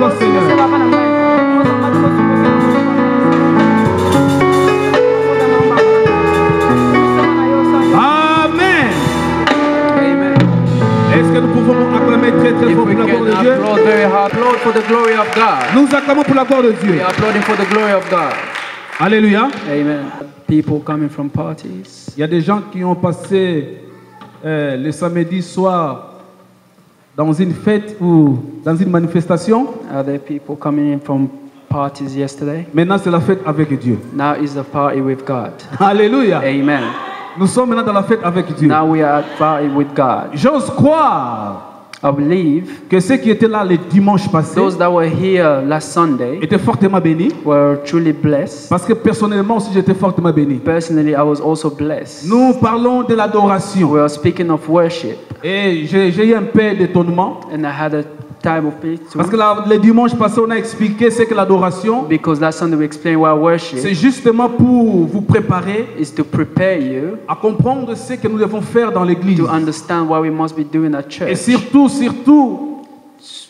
toi, Seigneur. Amen. Est-ce que nous pouvons acclamer très très fort pour la gloire de Dieu? Applaud for the glory of God. Nous acclamons pour la gloire de Dieu. We are applauding for the glory of God. Alléluia. Amen. People coming from parties. Il y a des gens qui ont passé le samedi soir dans une fête ou dans une manifestation. Are there people coming in from parties yesterday? Maintenant, c'est la fête avec Dieu. Now is the party with God. Alléluia. Amen. Nous sommes maintenant dans la fête avec Dieu. Now we are at party with God. J'ose croire I believe que ceux qui étaient là le dimanche passé those that were here last Sunday étaient fortement bénis. were truly blessed. Parce que personnellement aussi j'étais fortement béni. Personally, I was also blessed. Nous parlons de l'adoration. We are speaking of worship, Et j'ai eu un peu d'étonnement. and I had a time of peace too. Parce que le dimanche passé, on a expliqué ce que l'adoration, Because last Sunday we explained why worship c'est justement pour vous préparer is to prepare you à comprendre ce que nous devons faire dans l'église. to understand what we must be doing at Et church. surtout,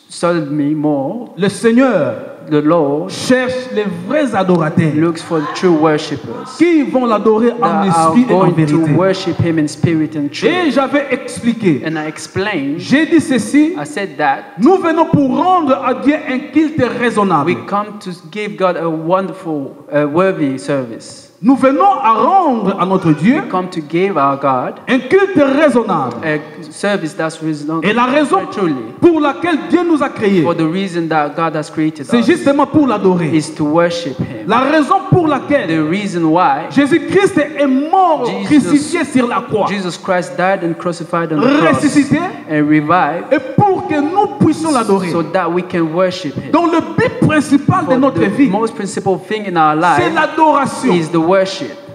Suddenly more, le Seigneur the Lord cherche les vrais adorateurs looks for true worshippers qui vont l'adorer en that are esprit et en going to vérité. worship Him in spirit and truth. Et j'avais expliqué, And I explained, j'ai dit ceci, I said that nous venons pour rendre à Dieu un culte raisonnable. we come to give God a wonderful, worthy service. Nous venons à rendre à notre Dieu We come to give our God un culte raisonnable. a service that's reasonable. Et la raison Truly, pour laquelle Dieu nous a créés, for the reason that God has created c'est us justement pour l'adorer. is to worship Him. La raison pour laquelle The reason why Jésus-Christ est mort, Jesus- crucifié sur la croix, Jesus Christ died and crucified on the cross ressuscité, and revived et pour que nous puissions l'adorer. so that we can worship Him. Donc le but principal de For notre the vie, most principal thing in our c'est life l'adoration. is the worship.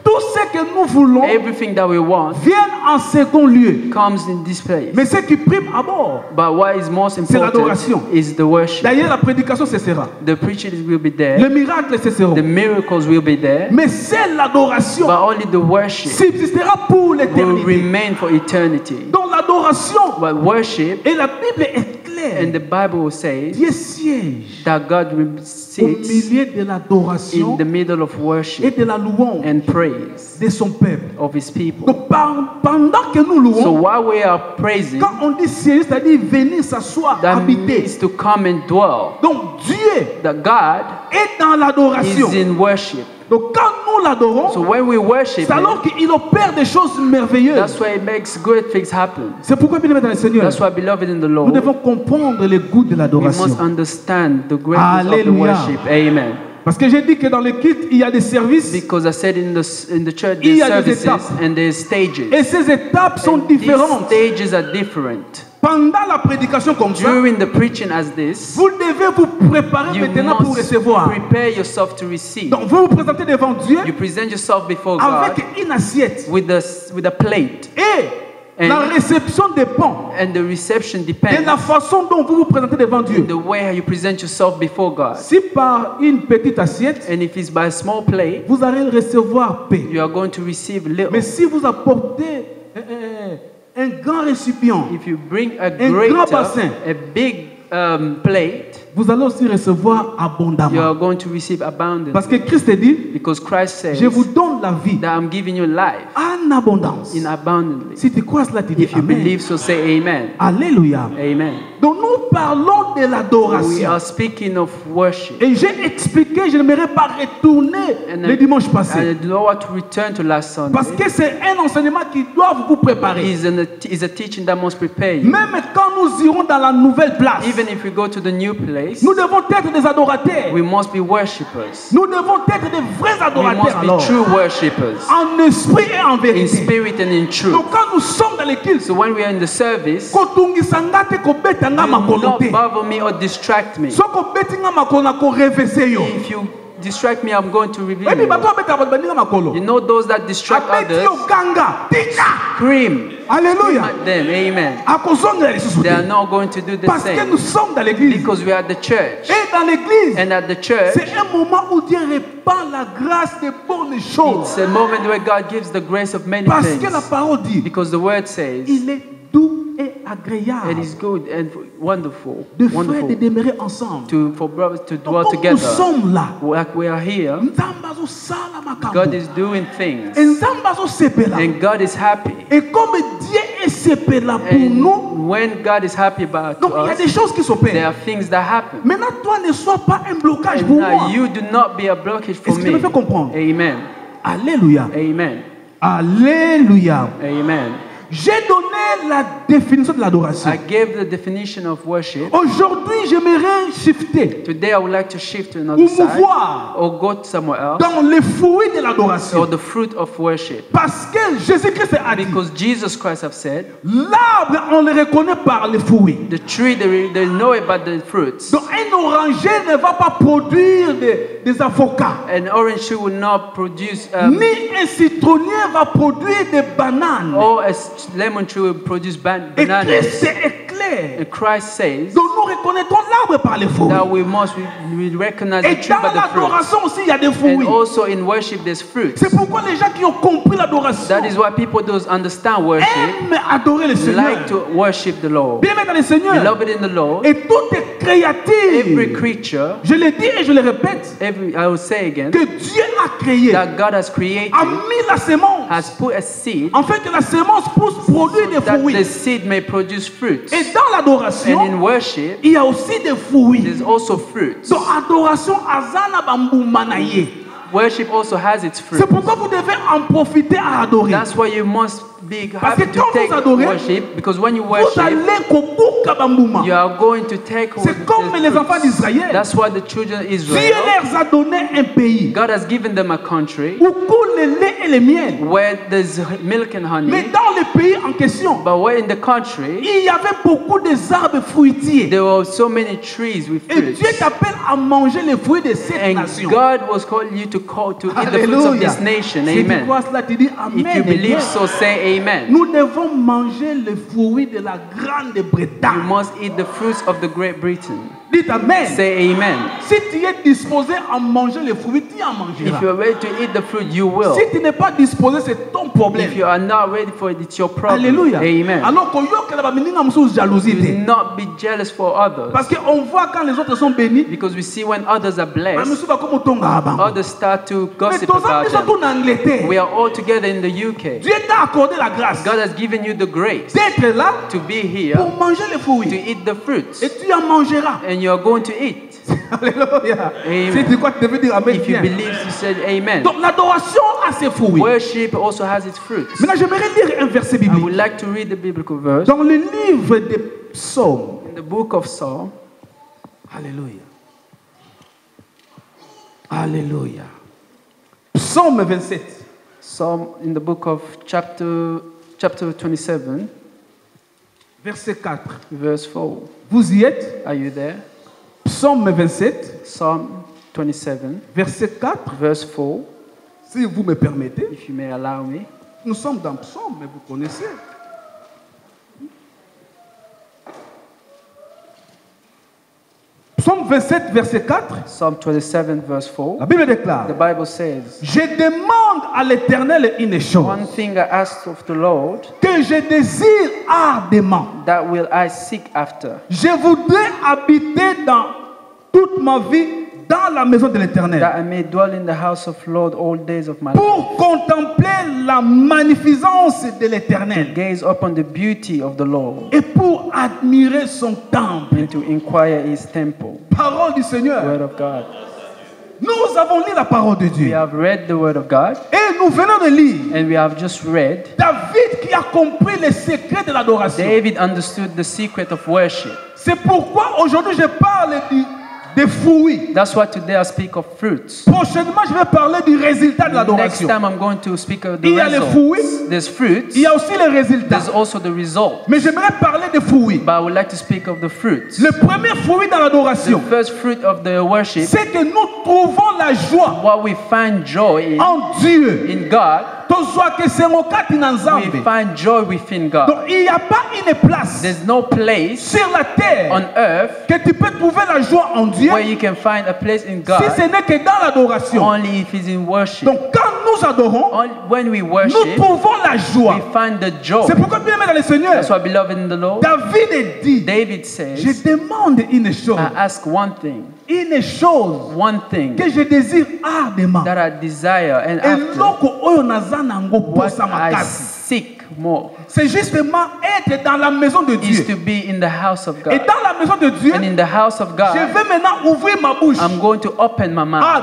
Tout ce que nous voulons Everything that we want vient en second lieu. comes in this place. Mais ce qui prime à bord, But what is most l'adoration. important is the worship. d'ailleurs la prédication cessera. The preaching will be Les there. miracles cesseront. The miracles will be there. Mais c'est l'adoration But only the worship subsistera pour will l'éternité. remain for eternity. Donc l'adoration, But worship, et la Bible est and claire, the Bible says Dieu siège that God au sits milieu de l'adoration in the middle of et worship de la louange and praise de son peuple. of His people. Donc pendant que nous So louons, while we are praising, quand on dit siège, c'est-à-dire venir s'asseoir, that habiter. means to come and dwell. Donc Dieu That God est dans l'adoration. is in worship. Donc quand nous l'adorons, So when we worship c'est alors Him, qu'il opère des choses merveilleuses. that's why it makes good things happen. C'est pourquoi, bien aimé dans le Seigneur, That's why, beloved in the nous Lord, devons comprendre le goût de we l'adoration. must understand the greatness of the Alléluia. worship. Amen. Parce que j'ai dit que dans le culte, il y a des services. Because I said in the church Il y there's a des services étapes. and there's stages. Et ces étapes sont And these différentes. stages are different. Pendant la prédication comme ça, During the preaching as this, vous devez vous préparer you maintenant pour must recevoir. prepare yourself to receive. Donc vous vous présentez devant Dieu You present yourself before God avec une assiette. with a plate. Et And- la réception dépend And the reception de depends la façon dont vous vous présentez devant Dieu. on the way you present yourself before God. Si par une petite assiette, And if it's by a small plate, vous allez recevoir paix. you are going to receive little. Mais si vous apportez un grand récipient, If you bring a grand bassin. a big plate, vous allez aussi recevoir you are abondamment. going to receive abundance. Parce que Christ dit, Because Christ says je vous donne la vie that I'm giving you life en abondance. in abundantly. Si tu crois cela, tu dis If you Amen. believe so, say amen. Alléluia. Amen. Donc nous parlons de We l'adoration. are speaking of worship. Et j'ai expliqué, je n'aimerais pas retourner And le dimanche passé. I don't want to return to last Sunday. Parce que c'est un enseignement qui doit vous préparer. Is a teaching that must prepare you. Même quand nous irons dans la nouvelle place, Even if we go to the new place, nous devons être des adorateurs. we must be worshippers. Nous devons être des vrais We adorateurs must alors. be true worshippers En esprit et en in vérité. spirit and in truth. Donc quand nous sommes dans l'église, So when we are in the service, kotungisanga te kobeta nga do makolo not te. bother me or distract me. So kobeti nga makolo na korevese yo. If you distract me, I'm going to reveal Ebi you. bato abeta bato baninga makolo. You know those that distract Abeti others, yo ganga. Tika. scream Alléluia. at them. Amen. Akozongela lisusu They are te. not going to do the Parce que nous same. sommes dans l'église. Because we are at the church. Et dans l'église, And at the church, c'est un moment où Dieu répand la grâce des bonnes choses. it's a moment where God gives the grace of many Parce que la things. parole dit, Because the word says, il est doux et It agréable is good and wonderful. de frères de Wonderful demeurer ensemble. for brothers to Donc, dwell comme nous together. sommes là, Like we are here, Nzambe azosala makambo. God is doing Et things. Nzambe azosepela. And God is happy. Et comme Dieu est sepela pour nous, And when God is happy about donc il y a us, des choses qui there s'opèrent. are things that happen. Maintenant, toi ne sois pas un blocage pour And moi. you do not be a blockage for Est-ce que tu me me. fais comprendre? Amen. Alléluia. Amen. Alléluia. Amen. J'ai donné la définition de l'adoration. I gave the definition of worship. Aujourd'hui, j'aimerais shifter Today I would like to shift to ou another side mouvoir or go somewhere else dans les fruits de or l'adoration. the fruit of worship. Parce que Jésus-Christ a dit, Because Jesus Christ have said, l'arbre, on le reconnaît par les fruits. the tree, they know about the fruits. Donc un oranger ne va pas produire des avocats. An orange tree will not produce, Ni un citronnier va produire des bananes. or a lemon tree will produce Et bananas. Christ est clair. And Christ says Donc nous reconnaîtrons l'arbre par les fruits. that we recognize Et the tree dans by the fruit. l'adoration aussi, il y a des And fruits. also in worship there's fruits. C'est pourquoi les gens qui ont compris l'adoration That is why people don't understand worship, aiment adorer le Seigneur. like to worship the Lord. Bien aimé dans le Seigneur. Beloved in the Lord, Et tout est every créatif. creature, Je le dis et je le répète. I will say again, Que Dieu a créé, that God has created, a mis la sémence, has put a seed, afin que la sémence puisse produire des that the fruits. seed may produce fruits. Et dans And in l'adoration, worship, il y a aussi des fruits. there's also fruits. Donc adoration azana bambumanaye. Worship also has its fruits. C'est pourquoi vous devez en profiter à adorer. That's why you must be Parce que happy to quand take vous adorez, worship, because when you Vous worship, allez kobuka bambuma. you are going to take C'est comme the les fruits. enfants d'Israël. That's why the children of Dieu Israel, leur a donné un pays God has given them a country où coule le lait et le miel. where there's milk and Mais honey, dans le pays en question, but where in the country il y avait beaucoup d'arbres fruitiers. there were so many trees with Et fruits. Dieu t'appelle à manger les fruits de cette And nation. God was calling you to eat the fruits of Alléluia. this nation. Si tu Amen. crois cela, tu dis Amen. If you believe Amen. so, say amen. Nous devons manger les fruits de la You Grande-Bretagne. must eat the fruits of the Great Britain. Dites Amen. Say amen. Si tu es disposé à manger les fruits, tu en mangeras. If you are ready to eat the fruit, you will. Si tu n'es pas disposé, c'est ton problème. If you are not ready for it, it's your problem. Alléluia. Amen. Alors qu'on y a la baminga mususu jalousie Do te. not be jealous for others. Parce qu'on voit quand les autres sont bénis, Because we see when others are bah, blessed, mususu va comme autonga abango. others start to Mais gossip tous about ils sont them. tous en Angleterre. We are all together in the UK. Dieu t'a accordé la grâce God has given you the grace d'être là to be here, pour manger les to fruits. eat the fruits, Et tu en mangeras. and you are going to eat. Alléluia. Amen. Si tu crois, tu devais dire Amen. If you bien. believe, you said amen. Donc l'adoration a ses fruits. Worship also has its fruits. Maintenant, j'aimerais lire un verset I would biblique. like to read the biblical verse Dans le livre des psaumes. in the book of Psalm. Alléluia. Alléluia. Psaume 27. Psalm in the book of chapter 27, Verset 4. verse 4. Vous y êtes? Are you there? Psaume 27, Psalm 27, verset 4. verse 4. Si vous me permettez, If you may allow me. nous sommes dans Psaume, mais vous connaissez. Psaume 27, verset 4. Psalm 27, verse 4. La Bible The déclare: Bible says, Je demande à l'Éternel une chose one thing I ask of the Lord, que je désire ardemment. that will I seek after, Je voudrais habiter dans toute ma vie dans la maison de l'Éternel that I may dwell in the house of Lord all days of my life, pour contempler la magnificence de l'Éternel gaze upon the beauty of the Lord, et pour admirer son temple. and to inquire his temple. Parole du Seigneur. Word of God. Nous avons lu la parole de We Dieu have read the word of God, et nous venons de lire and we have just read David qui a compris les secrets de l'adoration. David understood the secret of worship. C'est pourquoi aujourd'hui je parle des fruits. That's why today I speak of fruits. Prochainement, je vais parler du résultat de Next l'adoration. time I'm going to speak of the Il y a les results. fruits. There's fruits. Il y a aussi les résultats. There's also the result. Mais j'aimerais parler des fruits. But I would like to speak of the fruits. Le premier fruit dans The l'adoration, first fruit of the worship, c'est que nous trouvons la joie what we find joy en Dieu. in God, Tozwa que c'est mon cas we Nzambe. find joy within God. Donc il n'y a pas une place There's no place sur la terre on earth que tu peux trouver la joie en Dieu where you can find a place in si God ce n'est que dans l'adoration. only if it's in worship. Donc quand nous adorons, when we nous worship, trouvons la joie. we find the joy. C'est pourquoi, bien aimé dans le Seigneur, That's why, beloved in the Lord, David dit, David je says, demande une chose, I ask one thing une chose que je désire ardemment. that I desire, and Et after, loko oyo naza nango what posa I makasi. seek more C'est justement être dans la maison de is Dieu. to be in the house of Et God. dans la maison de Dieu, And in the house of je God, vais maintenant ouvrir ma bouche I'm going to open my mouth à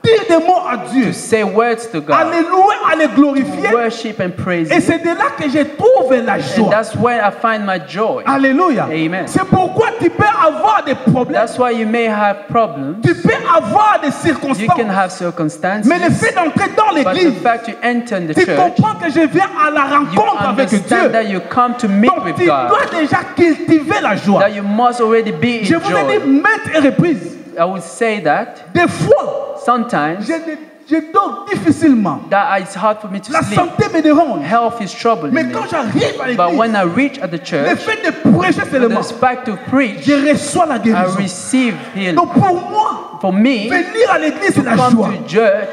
dire des mots à Dieu, to say words to à God, le louer, à le glorifier. worship and praise Et Him. c'est de là que je trouve la And joie. that's where I find my joy. Alléluia. Amen. C'est pourquoi tu peux avoir des problèmes, That's why you may have problems. tu peux avoir des You circonstances, can have circumstances. mais le fait d'entrer dans But the l'église, fact you enter in the tu church, comprends que je viens à la you rencontre avec Dieu. understand that you come to meet Donc with tu God. dois déjà cultiver la joie. That you must already be Je in vous ai dit joy. maintes reprises, I would say that des fois, sometimes je dors difficilement. that it's hard for me to La sleep. santé me dérange. Health is troubling Mais me. quand j'arrive à But l'église, when I reach at the le church, fait de prêcher seulement, the fact to preach, je reçois la I guérison. receive healing. Donc pour moi, For me, venir à l'église, to c'est la come joie.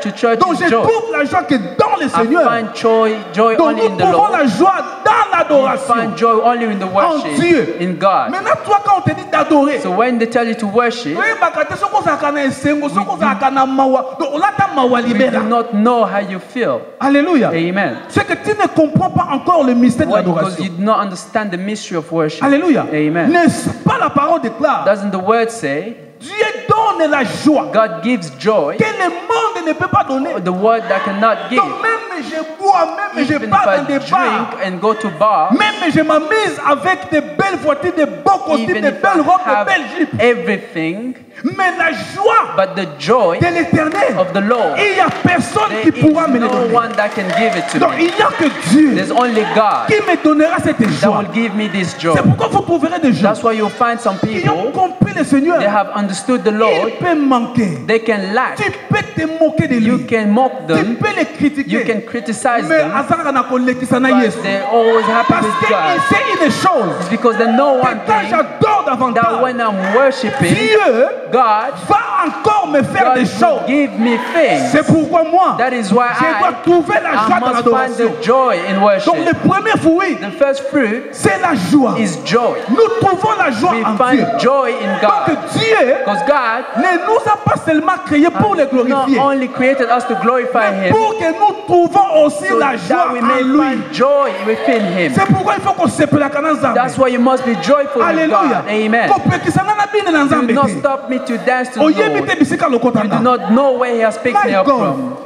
to church Donc is je joy. trouve la joie que dans le I Seigneur. find joy Donc only nous in the trouvons Lord. la joie dans You l'adoration. find joy only in the En worship, Dieu. in God. Maintenant, toi, quand on te dit d'adorer, So when they tell you to worship, oyebaka te soki ozalaka na esengo, soki ozalaka na mawa, donc olata mawa we do libela. not know how you feel. Alléluia. Amen. C'est que tu ne comprends pas encore le mystère de Why? Because l'adoration. you do not understand the mystery of worship. Alléluia. Amen. N'est-ce pas la parole déclare? Doesn't the word say Dieu donne la joie God gives joy, que le monde ne peut pas donner. the word that cannot give? Donc même je bois, même je Even if pars I dans des drink bars, and go to bar, même je m'amuse avec de belles voitures, de beaux costumes, even de if belles I robes, de have belles jupes. everything, Mais la joie but the joy de l'éternel, of the Lord, il n'y a personne there qui pourra is me le no donner. one that can give it to Donc me. il n'y a que Dieu There's only God qui me donnera cette that joie. will give me this joy. C'est pourquoi vous trouverez des gens That's why you'll find some qui ont people, compris le Seigneur. they have understood the Lord, Il peut manquer. they can lack. Tu peux te moquer de You lui. can mock Tu them, peux les critiquer. you can criticize Mais them, azalaka na kolekisa na but Yesu. they're always happy Parce with qu'il God. sait une chose. It's because they know Que one quand thing, j'adore that davantage, when I'm worshiping Dieu God, va encore me faire God des will choses. give me things. C'est pourquoi moi, That is why je dois trouver la joie I dans must find l'adoration. the joy in Donc worship. le premier fruit, The first fruit c'est la joie. is joy. Nous trouvons la joie We en find Dieu. joy in Donc God. Dieu Because God ne nous a pas seulement créés pour le not glorifier, only created us to glorify mais Him, pour que nous trouvions aussi so la that joie we en may lui. find joy within Him. C'est pourquoi il faut qu'on se plaque dans Nzambe. That's why you must be joyful with Alléluia. God. Amen. Kopekisana na bino na Do Nzambe not te. stop me to dance to the Oyebi Lord. te bisika lokota You do nga. not know where He has picked me My up God. from.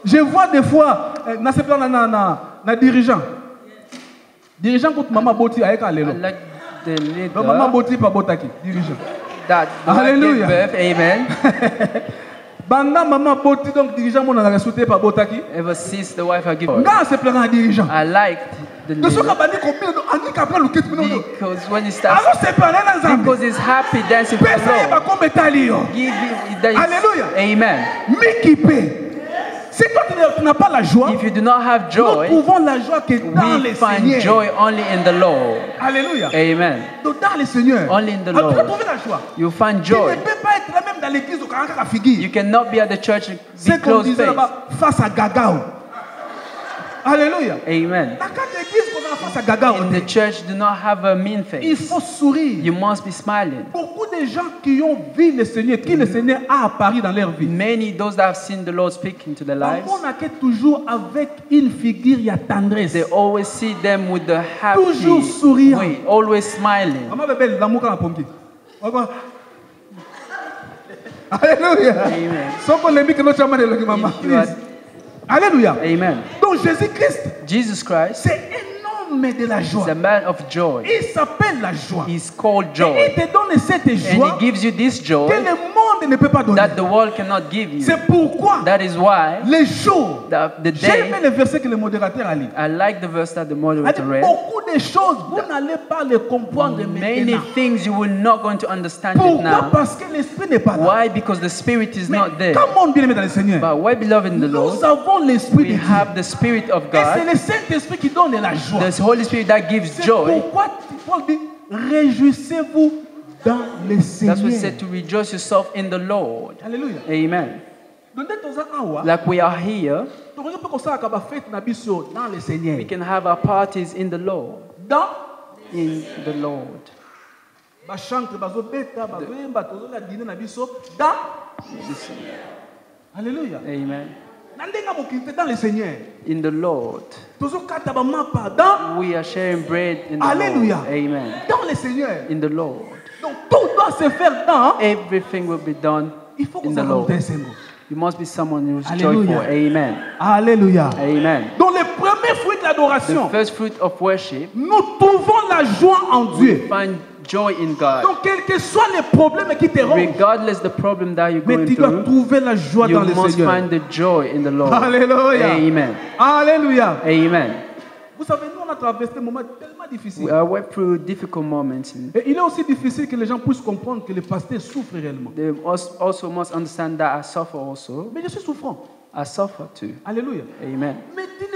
Je vois des fois na se plaindre na dirigeant. Dirigeant contre maman boti ayeka I lelo. like the Donc maman leader boti pa botaki dirigeant. that the wife Hallelujah. gave birth. Amen. Banda maman boti donc dirigeant mon na sauté pa botaki. Ever since the wife has given birth, Nga se plaindre na dirigeant. I liked the De soka leader bandi kopina do ani kapla loket bino do. because when he starts, Alors se plaindre na Nzambe. because he's happy dancing to Pesa ye the ba Lord. kombe tali yo. Give you that is- Hallelujah. Amen. Mikipe. Si toi tu n'as pas la joie, If you do not have nous joy, trouvons la joie que dans we le find Seigneur. joy only in the Lord. Alléluia. Amen. Donc dans le Seigneur. Only in the Alors, tu vas Lord. trouver la joie. You find Tu ne joy. peux pas être là même dans l'église au Karaka figure. You cannot be at the church and be C'est qu'on closed disait face. là-bas face à Gagao. Alléluia. Amen. Dans quatre églises qu'on a face à Gagao, In the church, do not have a mean il face. faut sourire. You must be smiling. Beaucoup de gens qui ont vu le Seigneur, qui le Seigneur a apparu dans leur vie. Many, those that have seen the Lord speak into their lives, On a toujours avec une figure, il y a tendresse. they always see them with the happy Toujours souriant. way, always smiling. Maman bébé, l'amour quand on pompier. Alléluia. Amen. Sans qu'on ait mis que notre maman est là, maman. If you are- Please. Alléluia. Amen. Donc Jésus-Christ, Jesus Christ c'est un homme de la is joie. a man of joy. Il s'appelle la joie. He's called Et joy. il te donne cette And joie he gives you this que joy le monde ne peut pas donner. that the world cannot give you. C'est pourquoi That is why les jours, the j'ai day, aimé le verset que le modérateur a lu. I like the verse that the Il a moderator dit, read. beaucoup de choses, vous n'allez pas les comprendre Many maintenant. things you will not going to understand it Pourquoi? now. Parce que l'esprit n'est pas là. Why? Because the Spirit is Mais not there. comment bien aimé dans le Seigneur? But why, beloved in the Lord, Nous avons l'esprit de we Dieu. have the Spirit of Et c'est God, le Saint-Esprit qui donne la joie. the Holy Spirit that gives C'est joy. pourquoi Paul dit, réjouissez-vous dans le That's what it Seigneur. said, to rejoice yourself in the Lord. Alléluia. Amen. Like we are here, dans le Seigneur. we can have our parties in the Lord. Dans In the Lord. bachantre bazobeta bazoyemba tozola dîner na biso dans Alléluia. Amen. Nandenga mokite dans le Seigneur. In the Lord. Tozokata ba mapa dans We are sharing bread in the Alléluia. Lord. Amen. Dans le Seigneur. In the Lord. Donc tout doit se faire dans. Everything will be done Il faut in qu'on the Lord. s'attende. You must be someone who's Alléluia. joyful. Amen. Alléluia. Amen. Donc le premier fruit de The l'adoration, first fruit of worship, nous trouvons la joie en Dieu. find joy in God. Donc quels que soient les problèmes qui te rongent, Regardless the problem that you're mais going tu dois through, trouver la joie you dans le must Seigneur. find the joy in the Lord. Alléluia. Amen. Alléluia. Amen. Vous savez, nous on a traversé des moments tellement difficiles. We went through difficult moments. Et il est aussi difficile que les gens puissent comprendre que les pasteurs souffrent réellement. They also must understand that I suffer also. Mais je suis souffrant. I suffer too. Alléluia. Amen. Mais tu